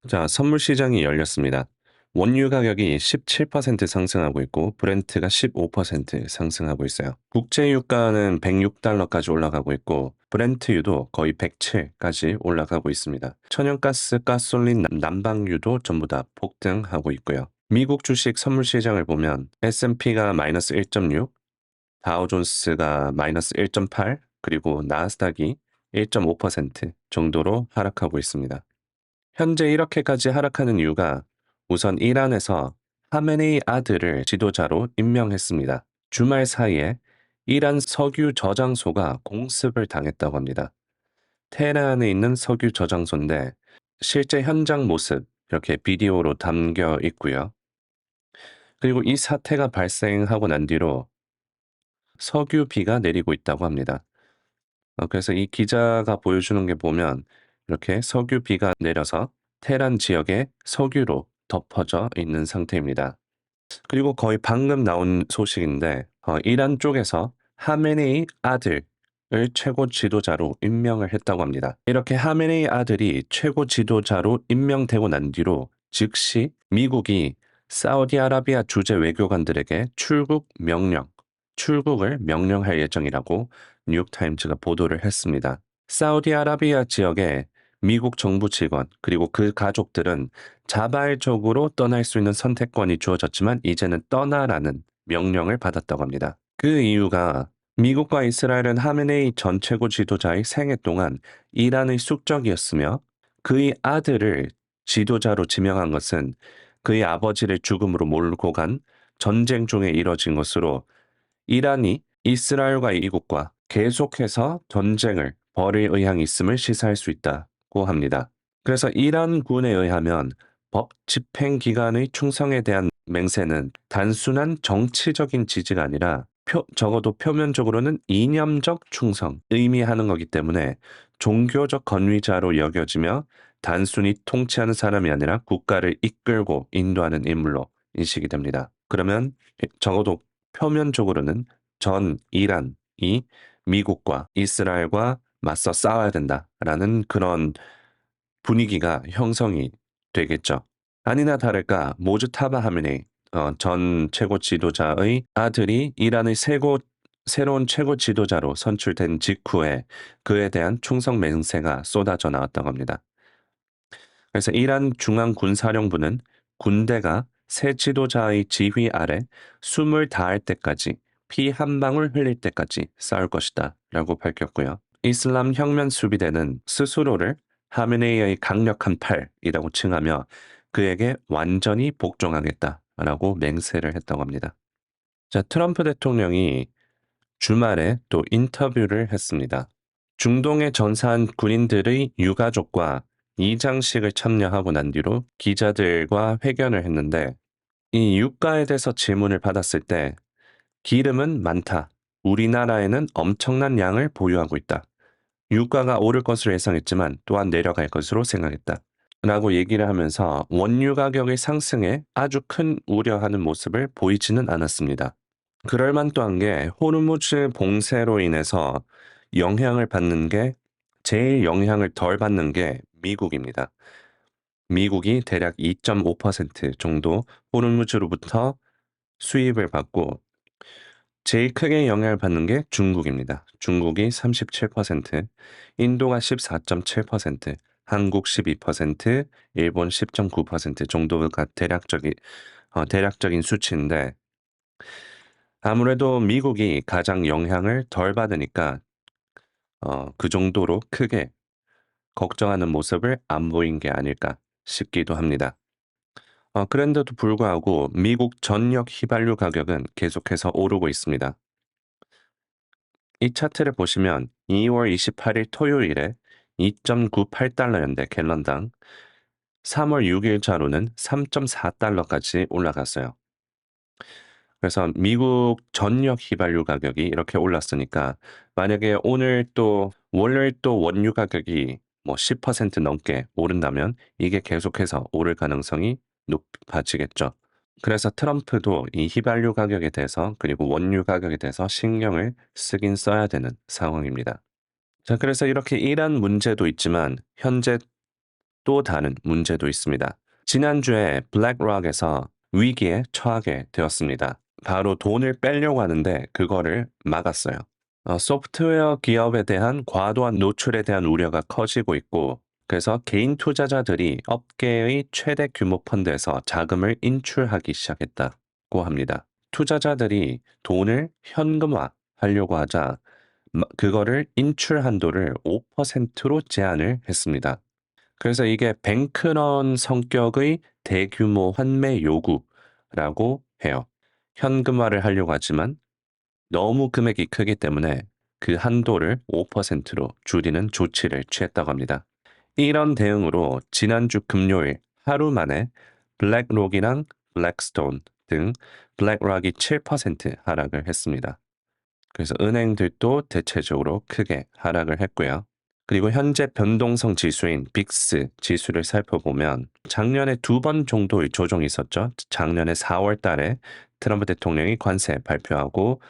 자, 선물 시장이 열렸습니다. 원유 가격이 17% 상승하고 있고 브렌트가 15% 상승하고 있어요. 국제 유가는 106달러까지 올라가고 있고 브렌트유도 거의 107까지 올라가고 있습니다. 천연가스, 가솔린, 난방유도 전부 다 폭등하고 있고요. 미국 주식 선물 시장을 보면 S&P가 마이너스 1.6, 다우존스가 마이너스 1.8, 그리고 나스닥이 1.5% 정도로 하락하고 있습니다. 현재 이렇게까지 하락하는 이유가 우선 이란에서 하메네이 아들을 지도자로 임명했습니다. 주말 사이에 이란 석유 저장소가 공습을 당했다고 합니다. 테헤란에 있는 석유 저장소인데 실제 현장 모습 이렇게 비디오로 담겨 있고요. 그리고 이 사태가 발생하고 난 뒤로 석유비가 내리고 있다고 합니다. 그래서 이 기자가 보여주는 게 보면 이렇게 석유비가 내려서 테란 지역에 석유로 덮어져 있는 상태입니다. 그리고 거의 방금 나온 소식인데 이란 쪽에서 하메네이 아들을 최고 지도자로 임명을 했다고 합니다. 이렇게 하메네이 아들이 최고 지도자로 임명되고 난 뒤로 즉시 미국이 사우디아라비아 주재 외교관들에게 출국을 명령할 예정이라고 뉴욕타임즈가 보도를 했습니다. 사우디아라비아 지역에 미국 정부 직원 그리고 그 가족들은 자발적으로 떠날 수 있는 선택권이 주어졌지만 이제는 떠나라는 명령을 받았다고 합니다. 그 이유가 미국과 이스라엘은 하메네이 전 최고 지도자의 생애 동안 이란의 숙적이었으며 그의 아들을 지도자로 지명한 것은 그의 아버지를 죽음으로 몰고 간 전쟁 중에 이뤄진 것으로 이란이 이스라엘과 이국과 계속해서 전쟁을 벌일 의향이 있음을 시사할 수 있다고 합니다. 그래서 이란군에 의하면 법 집행 기관의 충성에 대한 맹세는 단순한 정치적인 지지가 아니라 적어도 표면적으로는 이념적 충성 의미하는 거기 때문에 종교적 권위자로 여겨지며 단순히 통치하는 사람이 아니라 국가를 이끌고 인도하는 인물로 인식이 됩니다. 그러면 적어도 표면적으로는 전 이란이 미국과 이스라엘과 맞서 싸워야 된다라는 그런 분위기가 형성이 되겠죠. 아니나 다를까 모주타바 하메네이 전 최고 지도자의 아들이 이란의 새로운 최고 지도자로 선출된 직후에 그에 대한 충성 맹세가 쏟아져 나왔다고 합니다. 그래서 이란 중앙군사령부는 군대가 새 지도자의 지휘 아래 숨을 다할 때까지 피 한 방울 흘릴 때까지 싸울 것이다 라고 밝혔고요. 이슬람 혁명 수비대는 스스로를 하메네이의 강력한 팔이라고 칭하며 그에게 완전히 복종하겠다라고 맹세를 했다고 합니다. 자, 트럼프 대통령이 주말에 또 인터뷰를 했습니다. 중동에 전사한 군인들의 유가족과 이장식을 참여하고 난 뒤로 기자들과 회견을 했는데 이 유가에 대해서 질문을 받았을 때 기름은 많다. 우리나라에는 엄청난 양을 보유하고 있다. 유가가 오를 것으로 예상했지만 또한 내려갈 것으로 생각했다. 라고 얘기를 하면서 원유 가격의 상승에 아주 큰 우려하는 모습을 보이지는 않았습니다. 그럴 만도 한 게 호르무즈 봉쇄로 인해서 영향을 받는 게 제일 영향을 덜 받는 게 미국입니다. 미국이 대략 2.5% 정도 호르무즈로부터 수입을 받고 제일 크게 영향을 받는 게 중국입니다. 중국이 37%, 인도가 14.7%, 한국 12%, 일본 10.9% 정도가 대략적인 수치인데 아무래도 미국이 가장 영향을 덜 받으니까 그 정도로 크게 걱정하는 모습을 안 보인 게 아닐까 싶기도 합니다. 그런데도 불구하고 미국 전력 휘발유 가격은 계속해서 오르고 있습니다. 이 차트를 보시면 2월 28일 토요일에 2.98달러였는데 갤런당 3월 6일자로는 3.4달러까지 올라갔어요. 그래서 미국 전력 휘발유 가격이 이렇게 올랐으니까 만약에 월요일 또 원유 가격이 뭐 10% 넘게 오른다면 이게 계속해서 오를 가능성이 높아지겠죠. 그래서 트럼프도 이 휘발유 가격에 대해서 그리고 원유 가격에 대해서 신경을 쓰긴 써야 되는 상황입니다. 자, 그래서 이렇게 이란 문제도 있지만 현재 또 다른 문제도 있습니다. 지난주에 블랙록에서 위기에 처하게 되었습니다. 바로 돈을 빼려고 하는데 그거를 막았어요. 소프트웨어 기업에 대한 과도한 노출에 대한 우려가 커지고 있고, 그래서 개인 투자자들이 업계의 최대 규모 펀드에서 자금을 인출하기 시작했다고 합니다. 투자자들이 돈을 현금화 하려고 하자 그거를 인출 한도를 5%로 제한을 했습니다. 그래서 이게 뱅크런 성격의 대규모 환매 요구라고 해요. 현금화를 하려고 하지만 너무 금액이 크기 때문에 그 한도를 5%로 줄이는 조치를 취했다고 합니다. 이런 대응으로 지난주 금요일 하루 만에 블랙록이랑 블랙스톤 등 블랙록이 7% 하락을 했습니다. 그래서 은행들도 대체적으로 크게 하락을 했고요. 그리고 현재 변동성 지수인 빅스 지수를 살펴보면 작년에 2번 정도의 조정이 있었죠. 작년에 4월 달에 트럼프 대통령이 관세 발표하고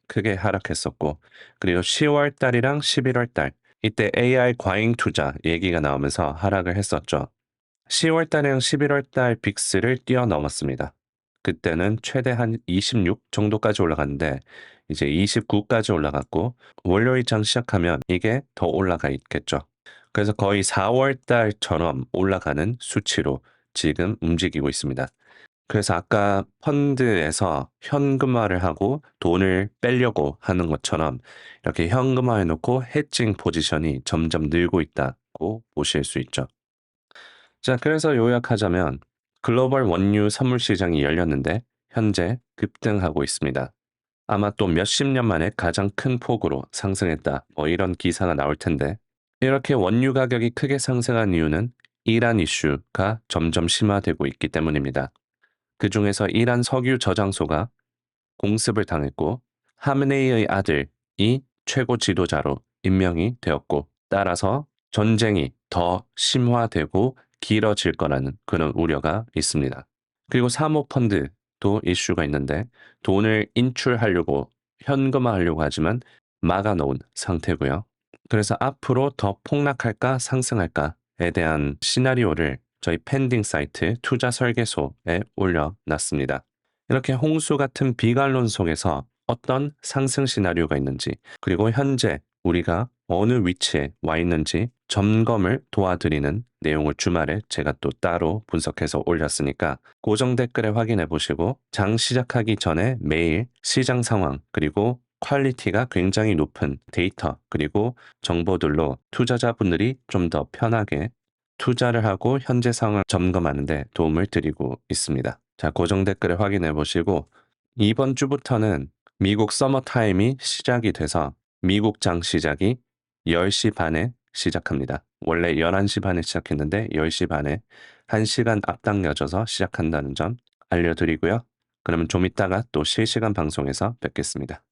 크게 하락했었고, 그리고 10월 달이랑 11월 달 이때 AI 과잉 투자 얘기가 나오면서 하락을 했었죠. 10월 달이랑 11월 달 빅스를 뛰어넘었습니다. 그때는 최대 한 26 정도까지 올라갔는데 이제 29까지 올라갔고, 월요일장 시작하면 이게 더 올라가 있겠죠. 그래서 거의 4월 달처럼 올라가는 수치로 지금 움직이고 있습니다. 그래서 아까 펀드에서 현금화를 하고 돈을 빼려고 하는 것처럼 이렇게 현금화해 놓고 해칭 포지션이 점점 늘고 있다고 보실 수 있죠. 자, 그래서 요약하자면 글로벌 원유 선물 시장이 열렸는데 현재 급등하고 있습니다. 아마 또 몇십 년 만에 가장 큰 폭으로 상승했다, 뭐 이런 기사가 나올 텐데, 이렇게 원유 가격이 크게 상승한 이유는 이란 이슈가 점점 심화되고 있기 때문입니다. 그 중에서 이란 석유 저장소가 공습을 당했고 하메네이의 아들이 최고 지도자로 임명이 되었고, 따라서 전쟁이 더 심화되고 길어질 거라는 그런 우려가 있습니다. 그리고 사모펀드도 이슈가 있는데 돈을 인출하려고 현금화하려고 하지만 막아놓은 상태고요. 그래서 앞으로 더 폭락할까 상승할까에 대한 시나리오를 저희 펜딩 사이트 투자 설계소에 올려놨습니다. 이렇게 홍수 같은 비관론 속에서 어떤 상승 시나리오가 있는지, 그리고 현재 우리가 어느 위치에 와 있는지 점검을 도와드리는 내용을 주말에 제가 또 따로 분석해서 올렸으니까 고정 댓글에 확인해 보시고, 장 시작하기 전에 매일 시장 상황 그리고 퀄리티가 굉장히 높은 데이터 그리고 정보들로 투자자분들이 좀 더 편하게 투자를 하고 현재 상황을 점검하는 데 도움을 드리고 있습니다. 자, 고정 댓글에 확인해 보시고, 이번 주부터는 미국 서머타임이 시작이 돼서 미국 장 시작이 10시 반에 시작합니다. 원래 11시 반에 시작했는데 10시 반에 1시간 앞당겨져서 시작한다는 점 알려드리고요. 그러면 좀 이따가 또 실시간 방송에서 뵙겠습니다.